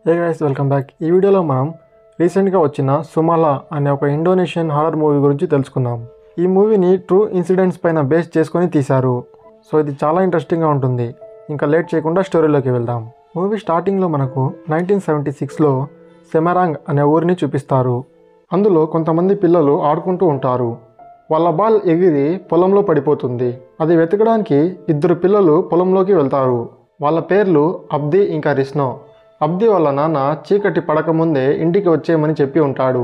Hey guys, welcome back. ఈ వీడియోలో మనం రీసెంట్గా వచ్చిన సుమలా అనే ఒక ఇండోనేషియన్ హారర్ మూవీ గురించి తెలుసుకుందాం. ఈ మూవీని ట్రూ ఇన్సిడెంట్స్ పైన బేస్ చేసుకొని తీశారు. సో ఇది చాలా ఇంట్రెస్టింగ్గా ఉంటుంది. ఇంకా లేట్ చేయకుండా స్టోరీలోకి వెళ్దాం. మూవీ స్టార్టింగ్లో మనకు 1976లో సెమరాంగ్ అనే ఊరిని చూపిస్తారు. అందులో కొంతమంది పిల్లలు ఆడుకుంటూ ఉంటారు. వాళ్ళ బాల్ ఎగిరి పొలంలో పడిపోతుంది. అది వెతకడానికి ఇద్దరు పిల్లలు పొలంలోకి వెళ్తారు. వాళ్ళ పేర్లు అబ్ది ఇంకా రిస్నో. అబ్ది వాళ్ళ నాన్న చీకటి పడకముందే ఇంటికి వచ్చేయమని చెప్పి ఉంటాడు.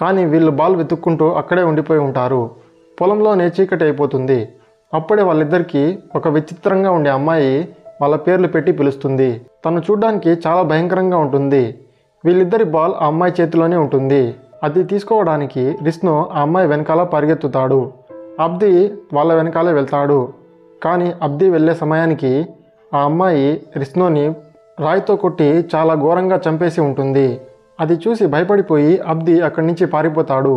కానీ వీళ్ళు బాల్ వెతుక్కుంటూ అక్కడే ఉండిపోయి ఉంటారు. పొలంలోనే చీకటి అయిపోతుంది. అప్పుడే వాళ్ళిద్దరికీ ఒక విచిత్రంగా ఉండే అమ్మాయి వాళ్ళ పేర్లు పెట్టి పిలుస్తుంది. తను చూడ్డానికి చాలా భయంకరంగా ఉంటుంది. వీళ్ళిద్దరి బాల్ ఆ అమ్మాయి చేతిలోనే ఉంటుంది. అది తీసుకోవడానికి రిస్నో ఆ అమ్మాయి వెనకాల పరిగెత్తుతాడు. అబ్ది వాళ్ళ వెనకాలే వెళ్తాడు. కానీ అబ్ది వెళ్ళే సమయానికి ఆ అమ్మాయి రిస్నోని రాయితో కొట్టి చాలా ఘోరంగా చంపేసి ఉంటుంది. అది చూసి భయపడిపోయి అబ్ది అక్కడి నుంచి పారిపోతాడు.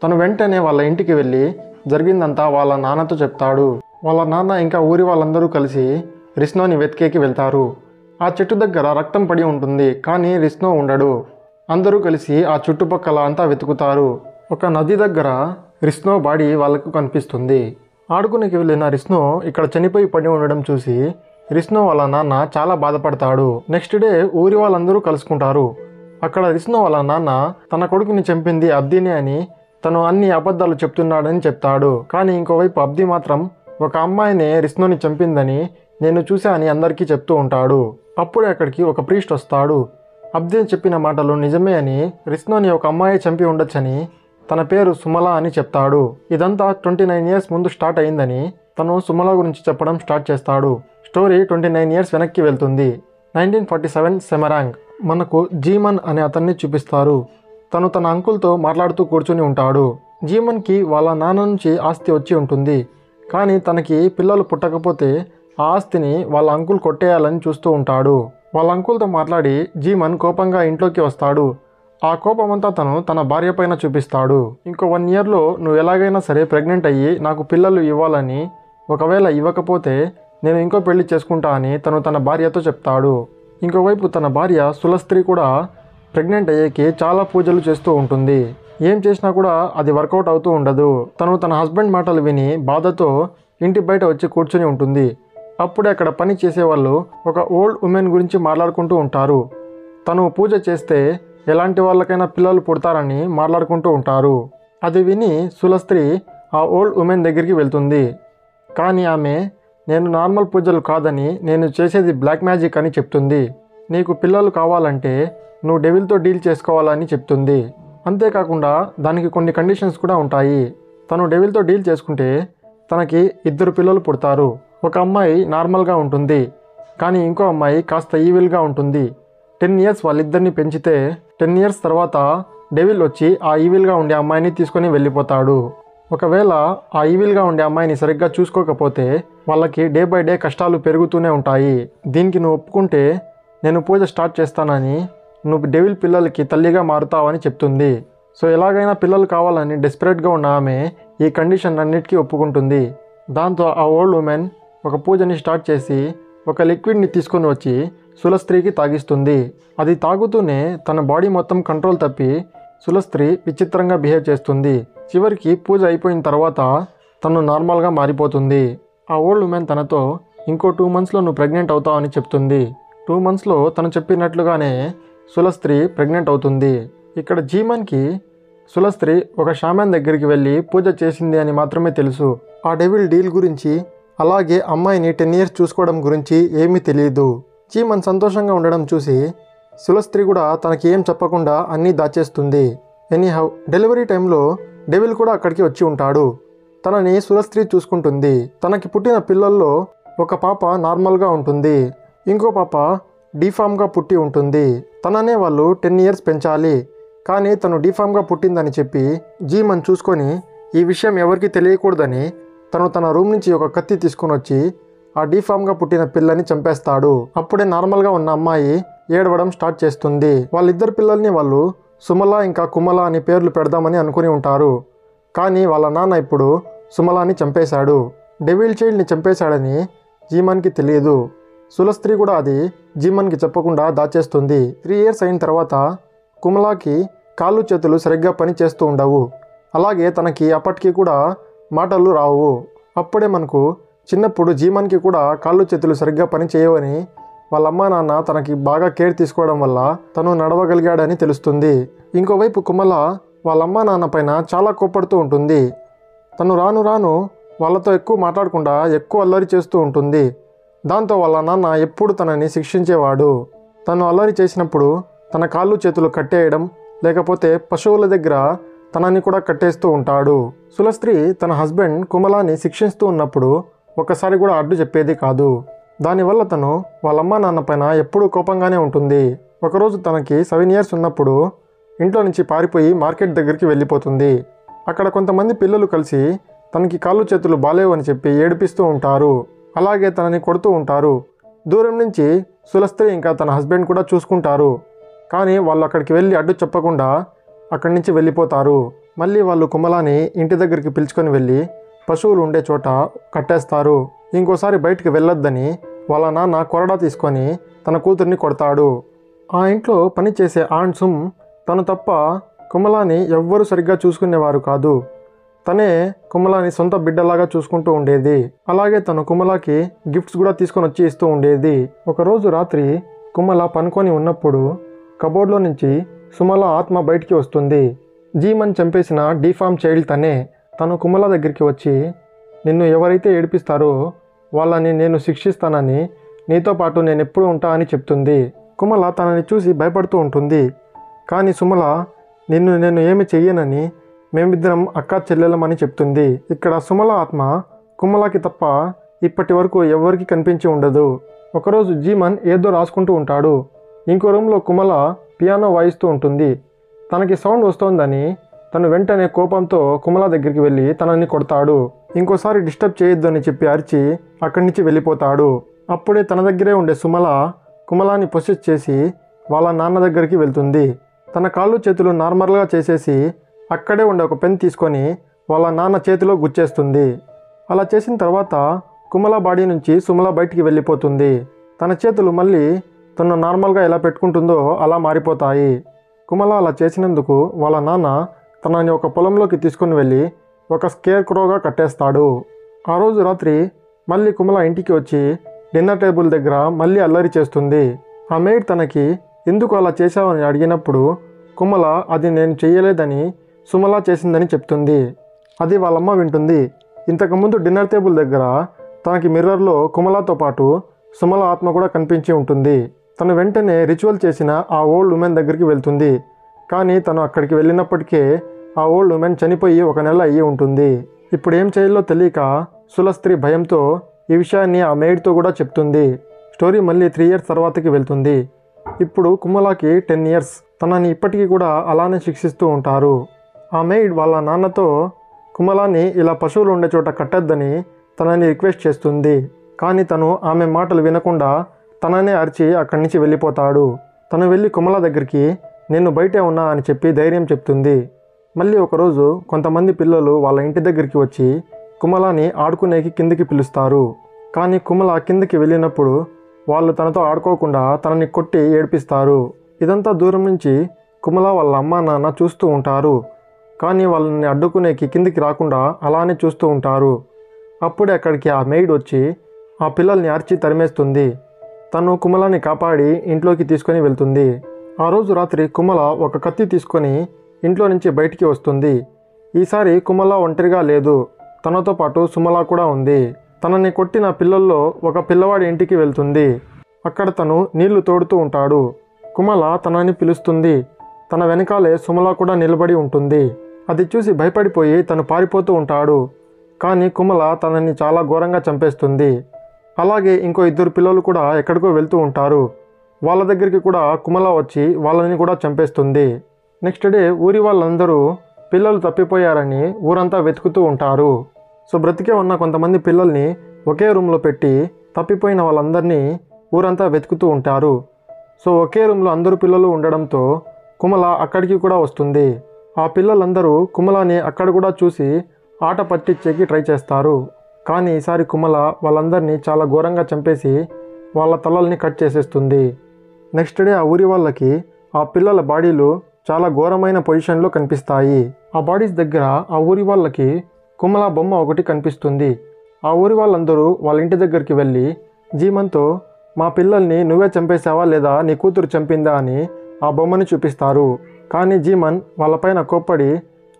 తను వెంటనే వాళ్ళ ఇంటికి వెళ్ళి జరిగిందంతా వాళ్ళ నాన్నతో చెప్తాడు. వాళ్ళ నాన్న ఇంకా ఊరి వాళ్ళందరూ కలిసి రిస్నోని వెతికేకి వెళ్తారు. ఆ చెట్టు దగ్గర రక్తం పడి ఉంటుంది, కానీ రిస్నో ఉండడు. అందరూ కలిసి ఆ చుట్టుపక్కల అంతా వెతుకుతారు. ఒక నది దగ్గర రిస్నో బాడీ వాళ్ళకు కనిపిస్తుంది. ఆడుకునేకి వెళ్ళిన రిస్నో ఇక్కడ చనిపోయి పడి ఉండడం చూసి రిస్నో వాళ్ళ నాన్న చాలా బాధపడతాడు. నెక్స్ట్ డే ఊరి వాళ్ళందరూ కలుసుకుంటారు. అక్కడ రిస్నో వాళ్ళ నాన్న తన కొడుకుని చంపింది అబ్దీనే అని, తను అన్ని అబద్ధాలు చెప్తున్నాడని చెప్తాడు. కానీ ఇంకోవైపు అబ్దీ మాత్రం ఒక అమ్మాయినే రిస్నోని చంపిందని నేను చూసా అని అందరికీ చెప్తూ ఉంటాడు. అప్పుడే అక్కడికి ఒక ప్రీస్ట్ వస్తాడు. అబ్దీ చెప్పిన మాటలు నిజమే అని, రిస్నోని ఒక అమ్మాయి చంపి ఉండొచ్చని, తన పేరు సుమలా అని చెప్తాడు. ఇదంతా 29 ఇయర్స్ ముందు స్టార్ట్ అయిందని తను సుమలా గురించి చెప్పడం స్టార్ట్ చేస్తాడు. స్టోరీ 29 ఇయర్స్ వెనక్కి వెళ్తుంది. 1947 సెమరాంగ్. మనకు జీమన్ అనే అతన్ని చూపిస్తారు. తను తన అంకుల్తో మాట్లాడుతూ కూర్చుని ఉంటాడు. జీమన్కి వాళ్ళ నాన్న నుంచి ఆస్తి వచ్చి ఉంటుంది. కానీ తనకి పిల్లలు పుట్టకపోతే ఆ ఆస్తిని వాళ్ళ అంకుల్ కొట్టేయాలని చూస్తూ ఉంటాడు. వాళ్ళ అంకుల్తో మాట్లాడి జీమన్ కోపంగా ఇంట్లోకి వస్తాడు. ఆ కోపమంతా తను తన భార్య పైన చూపిస్తాడు. ఇంకో 1 ఇయర్లో నువ్వు ఎలాగైనా సరే ప్రెగ్నెంట్ అయ్యి నాకు పిల్లలు ఇవ్వాలని, ఒకవేళ ఇవ్వకపోతే నేను ఇంకో పెళ్లి చేసుకుంటా అని తను తన భార్యతో చెప్తాడు. ఇంకోవైపు తన భార్య సులస్త్రీ కూడా ప్రెగ్నెంట్ అయ్యేకి చాలా పూజలు చేస్తూ ఉంటుంది. ఏం చేసినా కూడా అది వర్కౌట్ అవుతూ ఉండదు. తను తన హస్బెండ్ మాటలు విని బాధతో ఇంటి బయట వచ్చి కూర్చుని ఉంటుంది. అప్పుడే అక్కడ పని చేసేవాళ్ళు ఒక ఓల్డ్ ఉమెన్ గురించి మాట్లాడుకుంటూ ఉంటారు. తను పూజ చేస్తే ఎలాంటి వాళ్ళకైనా పిల్లలు పుడతారని మాట్లాడుకుంటూ ఉంటారు. అది విని సులస్త్రీ ఆ ఓల్డ్ ఉమెన్ దగ్గరికి వెళ్తుంది. కానీ ఆమె నేను నార్మల్ పూజలు కాదని, నేను చేసేది బ్లాక్ మ్యాజిక్ అని చెప్తుంది. నీకు పిల్లలు కావాలంటే నువ్వు డెవిల్తో డీల్ చేసుకోవాలని చెప్తుంది. అంతేకాకుండా దానికి కొన్ని కండిషన్స్ కూడా ఉంటాయి. తను డెవిల్తో డీల్ చేసుకుంటే తనకి 2 పిల్లలు పుడతారు. ఒక అమ్మాయి నార్మల్గా ఉంటుంది, కానీ ఇంకో అమ్మాయి కాస్త ఈవిల్గా ఉంటుంది. 10 ఇయర్స్ వాళ్ళిద్దరిని పెంచితే 10 ఇయర్స్ తర్వాత డెవిల్ వచ్చి ఆ ఈవిల్గా ఉండే అమ్మాయిని తీసుకొని వెళ్ళిపోతాడు. ఒకవేళ ఆ ఈవిల్గా ఉండే అమ్మాయిని సరిగ్గా చూసుకోకపోతే వాళ్ళకి డే బై డే కష్టాలు పెరుగుతూనే ఉంటాయి. దీనికి నువ్వు ఒప్పుకుంటే నేను పూజ స్టార్ట్ చేస్తానని, నువ్వు డెవిల్ పిల్లలకి తల్లిగా మారుతావని చెప్తుంది. సో ఎలాగైనా పిల్లలు కావాలని డెస్పరేట్గా ఉన్న ఆమె ఈ కండిషన్ అన్నిటికీ ఒప్పుకుంటుంది. దాంతో ఆ ఓల్డ్ ఉమెన్ ఒక పూజని స్టార్ట్ చేసి ఒక లిక్విడ్ని తీసుకొని వచ్చి సులస్త్రీకి తాగిస్తుంది. అది తాగుతూనే తన బాడీ మొత్తం కంట్రోల్ తప్పి సులస్త్రీ విచిత్రంగా బిహేవ్ చేస్తుంది. చివరికి పూజ అయిపోయిన తర్వాత తను నార్మల్గా మారిపోతుంది. ఆ ఓల్డ్ ఉమెన్ తనతో ఇంకో 2 మంత్స్లో నువ్వు ప్రెగ్నెంట్ అవుతావని చెప్తుంది. 2 మంత్స్లో తను చెప్పినట్లుగానే సులస్త్రీ ప్రెగ్నెంట్ అవుతుంది. ఇక్కడ జీమన్కి సులస్త్రీ ఒక షామన్ దగ్గరికి వెళ్ళి పూజ చేసింది అని మాత్రమే తెలుసు. ఆ డెవిల్ డీల్ గురించి, అలాగే అమ్మాయిని 10 ఇయర్స్ చూసుకోవడం గురించి ఏమీ తెలియదు. జీమన్ సంతోషంగా ఉండడం చూసి సులస్త్రీ కూడా తనకి ఏం చెప్పకుండా అన్నీ దాచేస్తుంది. ఎనీహౌ డెలివరీ టైంలో డెవిల్ కూడా అక్కడికి వచ్చి ఉంటాడు. తనని సులస్త్రీ చూసుకుంటుంది. తనకి పుట్టిన పిల్లల్లో ఒక పాప నార్మల్గా ఉంటుంది, ఇంకో పాప డీఫామ్గా పుట్టి ఉంటుంది. తననే వాళ్ళు 10 ఇయర్స్ పెంచాలి, కానీ తను డీఫామ్గా పుట్టిందని చెప్పి జీమన్ చూసుకొని ఈ విషయం ఎవరికి తెలియకూడదని తను తన రూమ్ నుంచి ఒక కత్తి తీసుకొని వచ్చి ఆ డీఫామ్గా పుట్టిన పిల్లని చంపేస్తాడు. అప్పుడే నార్మల్గా ఉన్న అమ్మాయి ఏడవడం స్టార్ట్ చేస్తుంది. వాళ్ళిద్దరు పిల్లల్ని వాళ్ళు సుమలా ఇంకా కుమలా అని పేర్లు పెడదామని అనుకుని ఉంటారు. కానీ వాళ్ళ నాన్న ఇప్పుడు సుమలాని చంపేశాడు. డెవిల్ చైల్డ్ని చంపేశాడని జీమన్కి తెలియదు. సులస్త్రీ కూడా అది జీమన్కి చెప్పకుండా దాచేస్తుంది. 3 ఇయర్స్ అయిన తర్వాత కుమలాకి కాళ్ళు చేతులు సరిగ్గా పని చేస్తూ ఉండవు. అలాగే తనకి అప్పటికి కూడా మాటలు రావు. అప్పుడే మనకు చిన్నప్పుడు జీమన్కి కూడా కాళ్ళు చేతులు సరిగ్గా పని చేయవని వాళ్ళ అమ్మా నాన్న తనకి బాగా కేర్ తీసుకోవడం వల్ల తను నడవగలిగాడని తెలుస్తుంది. ఇంకోవైపు కుమల వాళ్ళ అమ్మా నాన్న పైన చాలా కోప్పడుతూ ఉంటుంది. తను రాను రాను వాళ్ళతో ఎక్కువ మాట్లాడకుండా ఎక్కువ అల్లరి చేస్తూ ఉంటుంది. దాంతో వాళ్ళ నాన్న ఎప్పుడు తనని శిక్షించేవాడు. తను అల్లరి చేసినప్పుడు తన కాళ్ళు చేతులు కట్టేయడం, లేకపోతే పశువుల దగ్గర తనని కూడా కట్టేస్తూ ఉంటాడు. సులస్త్రీ తన హస్బెండ్ కుమలాని శిక్షిస్తూ ఉన్నప్పుడు ఒక్కసారి కూడా అడ్డు చెప్పేది కాదు. దానివల్ల తను వాళ్ళమ్మ నాన్న పైన ఎప్పుడూ కోపంగానే ఉంటుంది. ఒకరోజు తనకి 7 ఇయర్స్ ఉన్నప్పుడు ఇంట్లో నుంచి పారిపోయి మార్కెట్ దగ్గరికి వెళ్ళిపోతుంది. అక్కడ కొంతమంది పిల్లలు కలిసి తనకి కాళ్ళు చేతులు బాలేవు అని చెప్పి ఏడిపిస్తూ ఉంటారు. అలాగే తనని కొడుతూ ఉంటారు. దూరం నుంచి సులస్త్రీ ఇంకా తన హస్బెండ్ కూడా చూసుకుంటారు. కానీ వాళ్ళు అక్కడికి వెళ్ళి అడ్డు చెప్పకుండా అక్కడి నుంచి వెళ్ళిపోతారు. మళ్ళీ వాళ్ళు కుమలాని ఇంటి దగ్గరికి పిలుచుకొని వెళ్ళి పశువులు ఉండే చోట కట్టేస్తారు. ఇంకోసారి బయటికి వెళ్ళొద్దని వాళ్ళ నాన్న కొరడా తీసుకొని తన కూతుర్ని కొడతాడు. ఆ ఇంట్లో పని చేసే ఆంట్ సుమ్ తను తప్ప కుమలాని ఎవ్వరూ సరిగ్గా చూసుకునేవారు కాదు. తనే కుమలాని సొంత బిడ్డలాగా చూసుకుంటూ ఉండేది. అలాగే తను కుమలాకి గిఫ్ట్స్ కూడా తీసుకొని వచ్చి ఇస్తూ ఉండేది. ఒకరోజు రాత్రి కుమల పనుకొని ఉన్నప్పుడు కబోర్డ్లో నుంచి సుమల ఆత్మ బయటికి వస్తుంది. జీమన్ చంపేసిన డీఫామ్ చైల్డ్ తనే. తను కుమల దగ్గరికి వచ్చి, నిన్ను ఎవరైతే ఏడిపిస్తారో వాళ్ళని నేను శిక్షిస్తానని, నీతో పాటు నేను ఎప్పుడు ఉంటా అని చెప్తుంది. కుమల తనని చూసి భయపడుతూ ఉంటుంది. కానీ సుమల నేను ఏమి చెయ్యనని, మేమిద్దరం అక్కా చెల్లెలమని చెప్తుంది. ఇక్కడ సుమల ఆత్మ కుమలకి తప్ప ఇప్పటి వరకు ఎవరికి కనిపించి ఉండదు. ఒకరోజు జీమన్ ఏదో రాసుకుంటూ ఉంటాడు. ఇంకో రూమ్లో కుమల పియానో వాయిస్తూ ఉంటుంది. తనకి సౌండ్ వస్తోందని తను వెంటనే కోపంతో కుమల దగ్గరికి వెళ్ళి తనని కొడతాడు. ఇంకోసారి డిస్టర్బ్ చేయొద్దు అని చెప్పి అరిచి అక్కడి నుంచి వెళ్ళిపోతాడు. అప్పుడే తన దగ్గరే ఉండే సుమల కుమలాని పొసెస్ చేసి వాళ్ళ నాన్న దగ్గరికి వెళ్తుంది. తన కాళ్ళు చేతులు నార్మల్గా చేసేసి అక్కడే ఉండే ఒక పెన్ తీసుకొని వాళ్ళ నాన్న చేతిలో గుచ్చేస్తుంది. అలా చేసిన తర్వాత కుమల బాడీ నుంచి సుమల బయటికి వెళ్ళిపోతుంది. తన చేతులు మళ్ళీ తను నార్మల్గా ఎలా పెట్టుకుంటుందో అలా మారిపోతాయి. కుమల అలా చేసినందుకు వాళ్ళ నాన్న తనని ఒక పొలంలోకి తీసుకుని వెళ్ళి ఒక స్కేర్ క్రోగా కట్టేస్తాడు. ఆ రోజు రాత్రి మళ్ళీ కుమల ఇంటికి వచ్చి డిన్నర్ టేబుల్ దగ్గర మళ్ళీ అల్లరి చేస్తుంది. ఆ మెయిడ్ తనకి ఎందుకు అలా చేశావని అడిగినప్పుడు కుమల అది నేను చెయ్యలేదని సుమల చేసిందని చెప్తుంది. అది వాళ్ళమ్మ వింటుంది. ఇంతకుముందు డిన్నర్ టేబుల్ దగ్గర తనకి మిర్రర్లో కుమలతో పాటు సుమల ఆత్మ కూడా కనిపించి ఉంటుంది. తను వెంటనే రిచువల్ చేసిన ఆ ఓల్డ్ ఉమెన్ దగ్గరికి వెళ్తుంది. కానీ తను అక్కడికి వెళ్ళినప్పటికే ఆ ఓల్డ్ ఉమెన్ చనిపోయి 1 నెల అయ్యి ఉంటుంది. ఇప్పుడు ఏం చేయాలో తెలియక సులస్త్రీ భయంతో ఈ విషయాన్ని ఆ మెయిడ్తో కూడా చెప్తుంది. స్టోరీ మళ్ళీ 3 ఇయర్స్ తర్వాతకి వెళ్తుంది. ఇప్పుడు కుమలాకి 10 ఇయర్స్. తనని ఇప్పటికీ కూడా అలానే శిక్షిస్తూ ఉంటారు. ఆ మెయిడ్ వాళ్ళ నాన్నతో కుమలాని ఇలా పశువులు ఉండే చోట కట్టొద్దని తనని రిక్వెస్ట్ చేస్తుంది. కానీ తను ఆమె మాటలు వినకుండా తననే అరిచి అక్కడి నుంచి వెళ్ళిపోతాడు. తను వెళ్ళి కుమల దగ్గరికి నేను బయటే ఉన్నా అని చెప్పి ధైర్యం చెప్తుంది. మళ్ళీ ఒకరోజు కొంతమంది పిల్లలు వాళ్ళ ఇంటి దగ్గరికి వచ్చి కుమలాని ఆడుకునేకి కిందికి పిలుస్తారు. కానీ కుమల కిందికి వెళ్ళినప్పుడు వాళ్ళు తనతో ఆడుకోకుండా తనని కొట్టి ఏడిపిస్తారు. ఇదంతా దూరం నుంచి కుమల వాళ్ళ అమ్మా నాన్న చూస్తూ ఉంటారు. కానీ వాళ్ళని అడ్డుకునేకి కిందికి రాకుండా అలానే చూస్తూ ఉంటారు. అప్పుడే అక్కడికి ఆ మెయిడ్ వచ్చి ఆ పిల్లల్ని అరిచి తరిమేస్తుంది. తను కుమలాని కాపాడి ఇంట్లోకి తీసుకొని వెళ్తుంది. ఆ రోజు రాత్రి కుమల ఒక కత్తి తీసుకొని ఇంట్లో నుంచి బయటికి వస్తుంది. ఈసారి కుమల ఒంటరిగా లేదు, తనతో పాటు సుమల కూడా ఉంది. తనని కొట్టిన పిల్లల్లో ఒక పిల్లవాడి ఇంటికి వెళ్తుంది. అక్కడ తను నీళ్లు తోడుతూ ఉంటాడు. కుమల తనని పిలుస్తుంది. తన వెనకాలే సుమల కూడా నిలబడి ఉంటుంది. అది చూసి భయపడిపోయి తను పారిపోతూ ఉంటాడు. కానీ కుమల తనని చాలా ఘోరంగా చంపేస్తుంది. అలాగే ఇంకో 2 పిల్లలు కూడా ఎక్కడికో వెళ్తూ ఉంటారు. వాళ్ళ దగ్గరికి కూడా కుమల వచ్చి వాళ్ళని కూడా చంపేస్తుంది. నెక్స్ట్ డే ఊరి వాళ్ళందరూ పిల్లలు తప్పిపోయారని ఊరంతా వెతుకుతూ ఉంటారు. సో బ్రతికే ఉన్న కొంతమంది పిల్లల్ని ఒకే రూమ్లో పెట్టి తప్పిపోయిన వాళ్ళందరినీ ఊరంతా వెతుకుతూ ఉంటారు. సో ఒకే రూమ్లో అందరూ పిల్లలు ఉండడంతో కుమల అక్కడికి కూడా వస్తుంది. ఆ పిల్లలందరూ కుమలని అక్కడ కూడా చూసి ఆట పట్టించేకి ట్రై చేస్తారు. కానీ ఈసారి కుమల వాళ్ళందరినీ చాలా ఘోరంగా చంపేసి వాళ్ళ తలల్ని కట్ చేసేస్తుంది. నెక్స్ట్ డే ఆ ఊరి వాళ్ళకి ఆ పిల్లల బాడీలు చాలా ఘోరమైన పొజిషన్లో కనిపిస్తాయి. ఆ బాడీస్ దగ్గర ఆ ఊరి వాళ్ళకి కుమల బొమ్మ ఒకటి కనిపిస్తుంది. ఆ ఊరి వాళ్ళందరూ వాళ్ళ ఇంటి దగ్గరికి వెళ్ళి జీమన్తో మా పిల్లల్ని నువ్వే చంపేశావా లేదా నీ కూతురు చంపిందా అని ఆ బొమ్మని చూపిస్తారు. కానీ జీమన్ వాళ్ళపైన కోప్పడి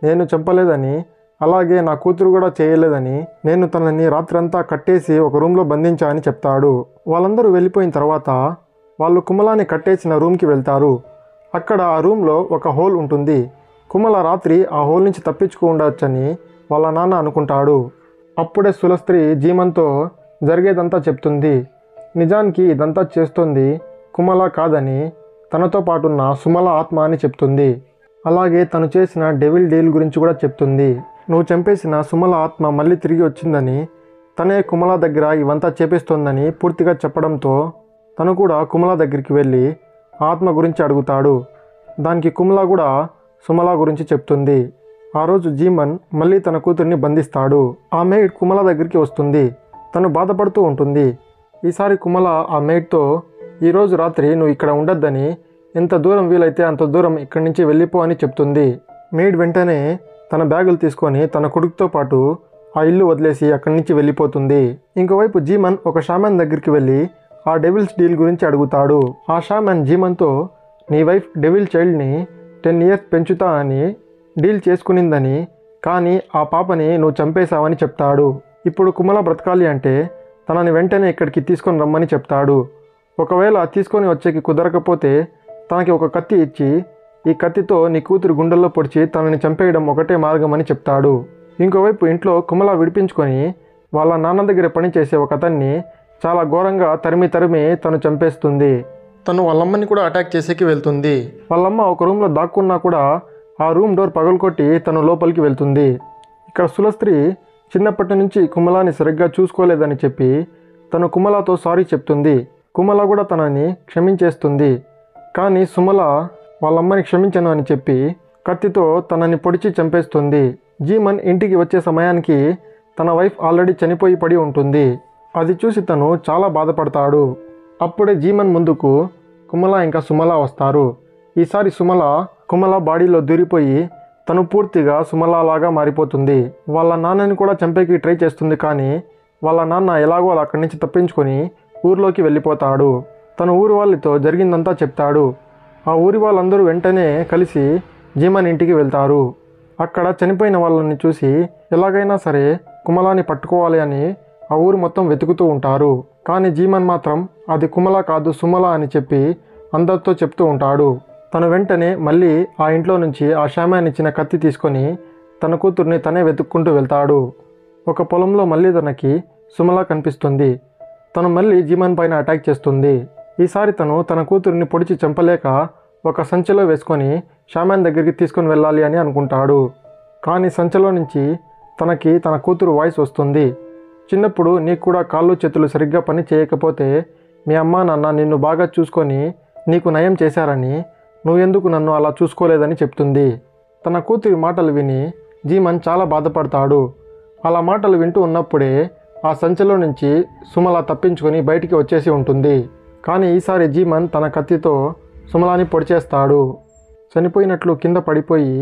నేను చంపలేదని, అలాగే నా కూతురు కూడా చేయలేదని, నేను తనని రాత్రంతా కట్టేసి ఒక రూమ్లో బంధించా అని చెప్తాడు. వాళ్ళందరూ వెళ్ళిపోయిన తర్వాత వాళ్ళు కుమలాని కట్టేసిన రూమ్కి వెళ్తారు. అక్కడ ఆ రూమ్లో ఒక హోల్ ఉంటుంది. కుమల రాత్రి ఆ హోల్ నుంచి తప్పించుకు ఉండవచ్చని వాళ్ళ నాన్న అనుకుంటాడు. అప్పుడే సులస్త్రీ జీమన్తో జరిగేదంతా చెప్తుంది. నిజానికి ఇదంతా చేస్తుంది కుమల కాదని, తనతో పాటున్న సుమల ఆత్మ అని చెప్తుంది. అలాగే తను చేసిన డెవిల్ డీల్ గురించి కూడా చెప్తుంది. నువ్వు చంపేసిన సుమల ఆత్మ మళ్ళీ తిరిగి వచ్చిందని, తనే కుమల దగ్గర ఇవంతా చేపిస్తోందని పూర్తిగా చెప్పడంతో తను కూడా కుమల దగ్గరికి వెళ్ళి ఆత్మ గురించి అడుగుతాడు. దానికి కుమల కూడా సుమల గురించి చెప్తుంది. ఆ రోజు జీమన్ మళ్ళీ తన కూతుర్ని బంధిస్తాడు. ఆ మెయిడ్ కుమల దగ్గరికి వస్తుంది. తను బాధపడుతూ ఉంటుంది. ఈసారి కుమల ఆ మెయిడ్తో ఈరోజు రాత్రి నువ్వు ఇక్కడ ఉండొద్దని, ఎంత దూరం వీలైతే అంత దూరం ఇక్కడి నుంచి వెళ్ళిపో అని చెప్తుంది. మెయిడ్ వెంటనే తన బ్యాగులు తీసుకొని తన కొడుకుతో పాటు ఆ ఇల్లు వదిలేసి అక్కడి నుంచి వెళ్ళిపోతుంది. ఇంకోవైపు జీమన్ ఒక షామన్ దగ్గరికి వెళ్ళి ఆ డెవిల్స్ డీల్ గురించి అడుగుతాడు. ఆ షామన్ జీమన్తో నీ వైఫ్ డెవిల్ చైల్డ్ని 10 years పెంచుతా అని డీల్ చేసుకునిందని, కానీ ఆ పాపని నువ్వు చంపేశావని చెప్తాడు. ఇప్పుడు కుమల బ్రతకాలి అంటే తనని వెంటనే ఇక్కడికి తీసుకొని రమ్మని చెప్తాడు. ఒకవేళ తీసుకొని వచ్చేకి కుదరకపోతే తనకి ఒక కత్తి ఇచ్చి, ఈ కత్తితో నీ కూతురు గుండెల్లో పొడిచి తనని చంపేయడం ఒకటే మార్గం అని చెప్తాడు. ఇంకోవైపు ఇంట్లో కుమల విడిపించుకొని వాళ్ళ నాన్న దగ్గర పనిచేసే ఒక అతన్ని చాలా ఘోరంగా తరిమి తను చంపేస్తుంది. తను వాళ్ళమ్మని కూడా అటాక్ చేసేకి వెళ్తుంది. వాళ్ళమ్మ ఒక రూమ్లో దాక్కున్నా కూడా ఆ రూమ్ డోర్ పగలకొట్టి తను లోపలికి వెళ్తుంది. ఇక్కడ సులస్త్రీ చిన్నప్పటి నుంచి కుమలాని సరిగ్గా చూసుకోలేదని చెప్పి తను కుమలతో సారీ చెప్తుంది. కుమల కూడా తనని క్షమించేస్తుంది. కానీ సుమల వాళ్ళమ్మని క్షమించను అని చెప్పి కత్తితో తనని పొడిచి చంపేస్తుంది. జీమన్ ఇంటికి వచ్చే సమయానికి తన వైఫ్ ఆల్రెడీ చనిపోయి పడి ఉంటుంది. అది చూసి తను చాలా బాధపడతాడు. అప్పుడే జీమన్ ముందుకు కుమల ఇంకా సుమల వస్తారు. ఈసారి కుమల బాడీలో దూరిపోయి తను పూర్తిగా సుమలలాగా మారిపోతుంది. వాళ్ళ నాన్నని కూడా చంపేకి ట్రై చేస్తుంది. కానీ వాళ్ళ నాన్న ఎలాగో అక్కడి నుంచి తప్పించుకొని ఊర్లోకి వెళ్ళిపోతాడు. తను ఊరి వాళ్ళతో జరిగిందంతా చెప్తాడు. ఆ ఊరి వాళ్ళందరూ వెంటనే కలిసి జీమన్ ఇంటికి వెళ్తారు. అక్కడ చనిపోయిన వాళ్ళని చూసి ఎలాగైనా సరే కుమలాని పట్టుకోవాలి అని ఆ ఊరు మొత్తం వెతుకుతూ ఉంటారు. కానీ జీమన్ మాత్రం అది కుమల కాదు సుమల అని చెప్పి అందరితో చెప్తూ ఉంటాడు. తను వెంటనే మళ్ళీ ఆ ఇంట్లో నుంచి ఆ షామాన్ ఇచ్చిన కత్తి తీసుకొని తన కూతుర్ని తనే వెతుక్కుంటూ వెళ్తాడు. ఒక పొలంలో మళ్ళీ తనకి సుమల కనిపిస్తుంది. తను మళ్ళీ జీమన్ పైన అటాక్ చేస్తుంది. ఈసారి తను తన కూతుర్ని పొడిచి చంపలేక ఒక సంచిలో వేసుకొని షామాన్ దగ్గరికి తీసుకొని వెళ్ళాలి అని అనుకుంటాడు. కానీ సంచిలో నుంచి తనకి తన కూతురు వాయిస్ వస్తుంది. చిన్నప్పుడు నీకు కూడా కాళ్ళు చేతులు సరిగ్గా పని చేయకపోతే మీ అమ్మా నాన్న నిన్ను బాగా చూసుకొని నీకు నయం చేశారని, నువ్వెందుకు నన్ను అలా చూసుకోలేదని చెప్తుంది. తన కూతురి మాటలు విని జీమన్ చాలా బాధపడతాడు. అలా మాటలు వింటూ ఉన్నప్పుడే ఆ సంచిలో నుంచి సుమల తప్పించుకొని బయటికి వచ్చేసి ఉంటుంది. కానీ ఈసారి జీమన్ తన కత్తితో సుమలాని పొడిచేస్తాడు. చనిపోయినట్లు కింద పడిపోయి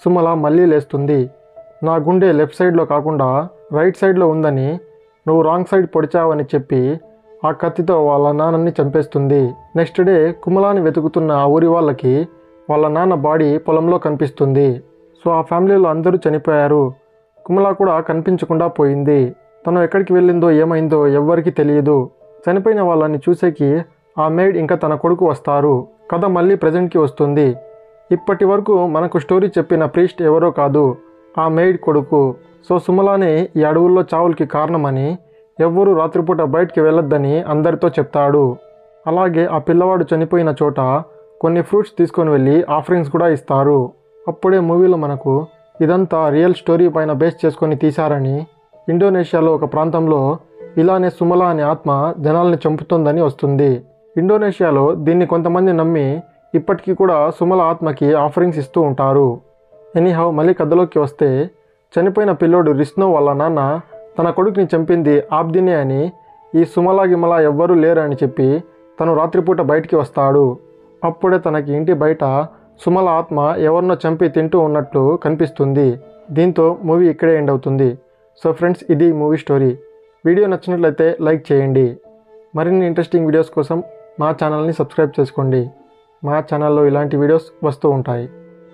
సుమల మళ్ళీ లేస్తుంది. నా గుండె లెఫ్ట్ సైడ్లో కాకుండా రైట్ సైడ్లో ఉందని, నువ్వు రాంగ్ సైడ్ పొడిచావని చెప్పి ఆ కత్తితో వాళ్ళ నాన్నని చంపేస్తుంది. నెక్స్ట్ డే కుమలాని వెతుకుతున్న ఆ ఊరి వాళ్ళకి వాళ్ళ నాన్న బాడీ పొలంలో కనిపిస్తుంది. సో ఆ ఫ్యామిలీలో అందరూ చనిపోయారు. కుమల కూడా కనిపించకుండా పోయింది. తను ఎక్కడికి వెళ్ళిందో ఏమైందో ఎవ్వరికీ తెలియదు. చనిపోయిన వాళ్ళని చూసేకి ఆ మెయిడ్ ఇంకా తన కొడుకు వస్తారు. కథ మళ్ళీ ప్రజెంట్కి వస్తుంది. ఇప్పటి వరకు మనకు స్టోరీ చెప్పిన ప్రీస్ట్ ఎవరో కాదు, ఆ మెయిడ్ కొడుకు. సో సుమలానే ఈ అడవుల్లో చావులకి కారణమని, ఎవ్వరూ రాత్రిపూట బయటికి వెళ్ళొద్దని అందరితో చెప్తాడు. అలాగే ఆ పిల్లవాడు చనిపోయిన చోట కొన్ని ఫ్రూట్స్ తీసుకొని వెళ్ళి ఆఫరింగ్స్ కూడా ఇస్తారు. అప్పుడే మూవీలో మనకు ఇదంతా రియల్ స్టోరీ పైన బేస్ చేసుకొని తీశారని, ఇండోనేషియాలో ఒక ప్రాంతంలో ఇలానే సుమల అనే ఆత్మ జనాల్ని చంపుతుందని వస్తుంది. ఇండోనేషియాలో దీన్ని కొంతమంది నమ్మి ఇప్పటికీ కూడా సుమల ఆత్మకి ఆఫరింగ్స్ ఇస్తూ ఉంటారు. ఎనీహౌ మళ్ళీ కథలోకి వస్తే, చనిపోయిన పిల్లోడు రిస్నో వాళ్ళ నాన్న తన కొడుకుని చంపింది ఆబ్దినే అని ఈ సుమల గిమల ఎవ్వరూ లేరు అని చెప్పి తను రాత్రిపూట బయటికి వస్తాడు. అప్పుడే తనకి ఇంటి బయట సుమల ఆత్మ ఎవరినో చంపి తింటూ ఉన్నట్లు కనిపిస్తుంది. దీంతో మూవీ ఇక్కడే ఎండ్ అవుతుంది. సో ఫ్రెండ్స్, ఇది మూవీ స్టోరీ. వీడియో నచ్చినట్లయితే లైక్ చేయండి. మరిన్ని ఇంట్రెస్టింగ్ వీడియోస్ కోసం మా ఛానల్ని సబ్స్క్రైబ్ చేసుకోండి. మా ఛానల్లో ఇలాంటి వీడియోస్ వస్తూ ఉంటాయి.